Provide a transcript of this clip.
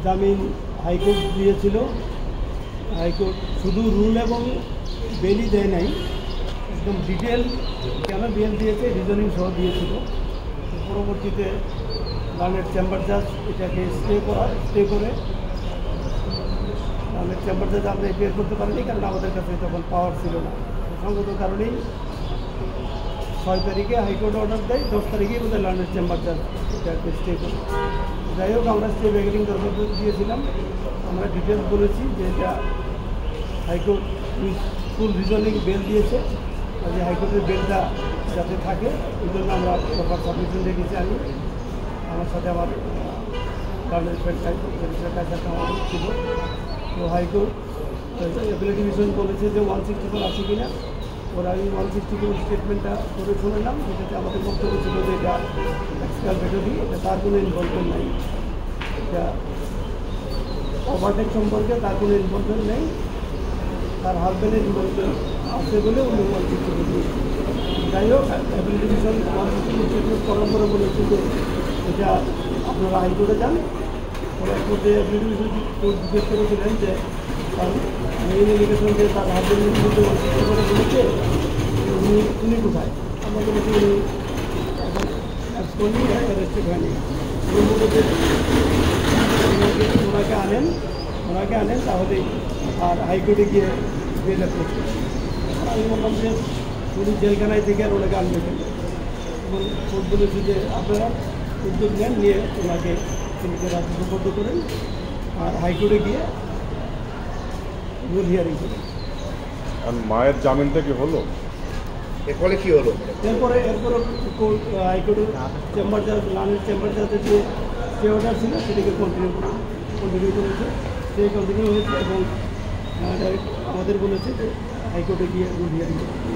জামিন হাইকোর্ট দিয়েছিল। হাইকোর্ট শুধু রুল এবং বেলই দেয় নাই, একদম ডিটেল কেন বেল দিয়েছে রিজনিং সহ দিয়েছিল। পরবর্তীতে লার্নেড চেম্বার জাজ এটাকে স্টে করে লার্নেড চেম্বার জাজ আমরা এপিয়ার করতে পারিনি, কারণ আমাদের কাছে তখন পাওয়ার ছিল না। সঙ্গত কারণেই 6 তারিখে হাইকোর্ট অর্ডার দেয়, 10 তারিখেই আমাদের লার্নেড চেম্বার জাজ এটাকে স্টে করে। যাই হোক, আমরা স্টে ব্যাগেটিং দরখাস্ত দিয়েছিলাম। আমরা ডিটেলস বলেছি যে এটা হাইকোর্ট ফুল রিজনিং বেল দিয়েছে, যে হাইকোর্টের বেলটা যাতে থাকে এই জন্য আমরা প্রপার সাবমিশন রেখেছি। আমার সাথে আমার লার্নেড কাছে ছিল। তো হাইকোর্ট অ্যাপিলেট ডিভিশন বলেছে যে 164 আছে কিনা। ওরা আমি 164 স্টেটমেন্টটা করে শুনলাম, যেটাতে আমাদের বক্তব্য ছিল যে এটা এক্সকালভেটরি, এটা তার কোনো ইনভলভমেন্ট নেই, এটা ওভারটেক সম্পর্কে তার কোনো ইনভলভমেন্ট নেই, তার হাজব্যান্ডের ইনভলভমেন্ট আছে বলে উনি 164 দিয়েছে। যাই হোক, অ্যাপিলেট ডিভিশন 164 স্টেটমেন্ট করার পরে বলেছে যে এটা আপনারা হাইকোর্টে যান। ওরা কোর্টে অ্যাপিলেট ডিভিশন কোর্ট জিজ্ঞেস করেছিলেন যে তার মেইন এলিগেশন যে তার হাজব্যান্ডের বিরুদ্ধে 164 করে বলেছে, উনি কোথায়? আমরা বলেছি উনি অ্যাবসকন্ডিং অ্যারেস্টেড হয়নি। ওনাকে আনেন তাহলে আর হাইকোর্টে গিয়ে বেল অ্যাপ্রোচ করছে। আমি বললাম যে উনি জেলখানায় থেকে আর ওনাকে আনবে কেন? এবং কোর্ট বলেছে যে আপনারা উদ্যোগ নেন, নিয়ে ওনাকে রাজ্যবদ্ধ করেন আর হাইকোর্টে গিয়ে রুল হিয়ারিং করেন। আর মায়ের জামিন থেকে হলো, এরপরে কী হলো? এরপরে হাইকোর্টের চেম্বার জাজ, লার্নেড চেম্বার জাজের যে স্টে অর্ডার ছিল সেটাকে কন্টিনিউ করেছে, সেই কন্টিনিউ হয়েছে এবং আমাদের বলেছে যে হাইকোর্টে গিয়ে রুল হিয়ারিং করতে।